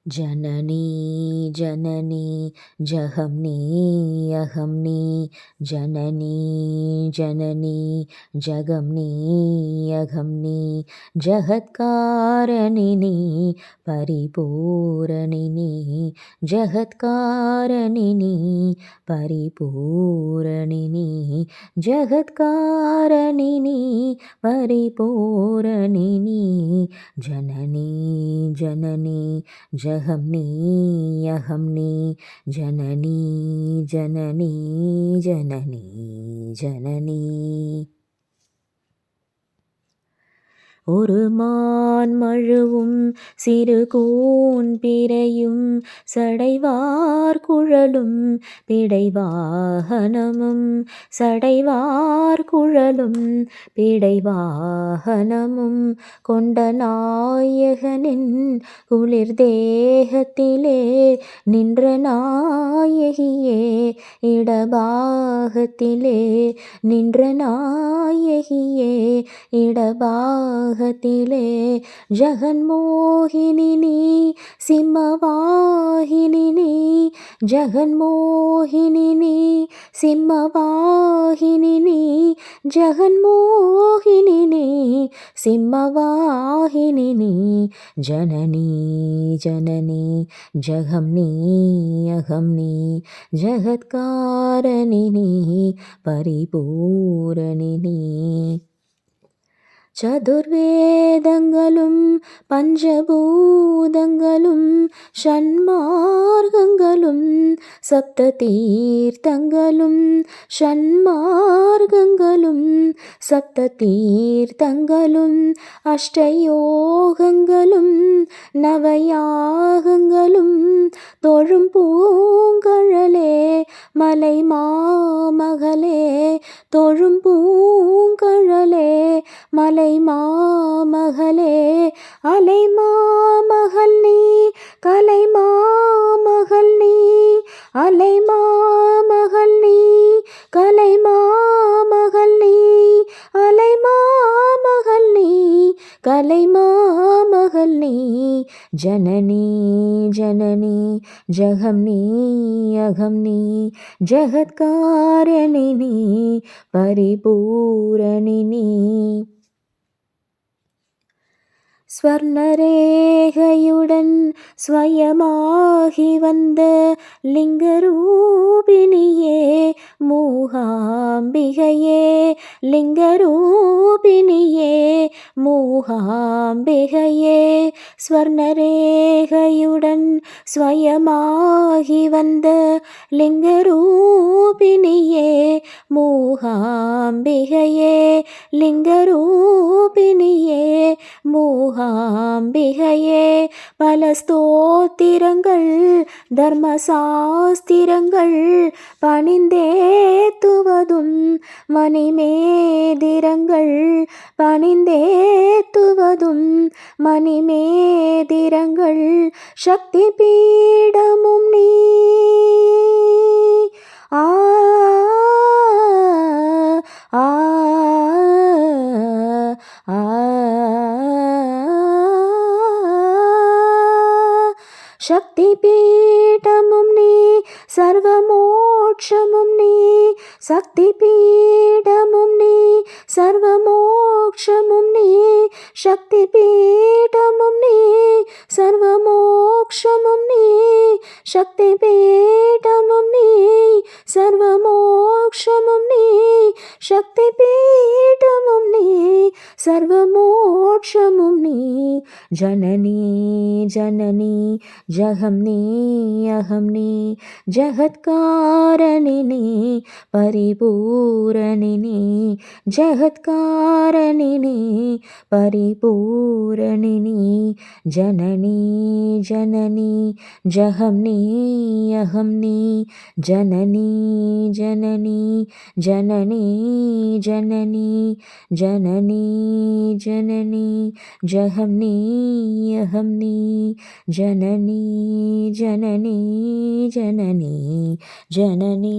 जननी जननी जहम्नी अहम्नी जननी जननी जगम्नी अघम्नी जहत्कारिणी परिपूरणिनी जहत्कारिणी परिपूरणिनी जगत्कारिणी परिपूरणिनी जननी जननी जहम्नी अहम्नी जननी जननी जननी जननी ஒரு மான் மழுவும் சிறு கூன் பிறையும் சடைவார் குழலும் பிடைவாகனமும் சடைவார் குழலும் பிடைவாகனமும் கொண்ட நாயகனின் குளிர் தேகத்திலே நின்ற நாயகியே இடபாகத்திலே நின்ற நாயகியே இடபாக ஜகன்மோகினி சிம்மவாகினி ஜகன்மோகினி சிம்மவாகினி ஜகன்மோகினி சிம்மவாகினி ஜனனி ஜனனி ஜகம்னி அகம்னி ஜகத்காரிணி பரிபூரணினி சதுர்வேதங்களும் பஞ்சபூதங்களும் ஷண்மார்க்கங்களும் சப்த தீர்த்தங்களும் ஷண்மார்க்கங்களும் சப்த தீர்த்தங்களும் அஷ்டயோகங்களும் நவயாகங்களும் தொழும் பூங்கழலே மலை மாமகளே தொழும் பூங்கழலே மலை மாமகளே அலை மாமகள் நீ கலை மாமகள் நீ அலை மாமகள் நீ கலை மாமகள் நீ அலை மாமகள் நீ கலை மாமகள் நீ ஜனனி ஜனனி ஜகம்னி அகம்னி ஜகத்காரிணி பரிபூரணினி ஸ்வர்ணரேகையுடன் ஸ்வயமாகி வந்த லிங்கரூபிணியே மூகாம்பிகையே லிங்கரூபிணியே மூகாம்பிகையே ஸ்வர்ணரேகையுடன் ஸ்வயமாகி வந்த லிங்கரூபிணியே மூகாம்பிகையே லிங்கரூபிணியே மூகாம்பிகையே பல ஸ்தோத்திரங்கள் தர்மசாஸ்திரங்கள் பணிந்தேத்துவதும் மணிமேதிரங்கள் பணிந்தேத்துவதும் மணிமேதிரங்கள் சக்தி பீடமும் நீ ஆ ஆ ஆ சக்தி பீடமும் நீ சர்வமோட்சமும் நீ சக்தி பீடமும் நீ சர்வமோட்சமும் நீ சக்தி பீடமும் நீ சர்வமோட்சமும் நீ சக்தி பீடமும் நீ சர்வமோட்சமும் நீ சக்தி பீடமும் நீ சர்வமோட்சமும் நீ ஜனனி ஜனனி ஜகம்னி அகம்னி ஜகத்காரிணி பரிபூரணினி ஜகத்காரிணி பரிபூரணினி ஜனனி ஜனனி ஜகம்னி அகம்னி ஜனனி ஜனனி ஜனனி ஜனனி ஜனனி ஜனனி ஜகம்னி அகம்னி ஜனனி ஜனனி ஜனனி ஜனனி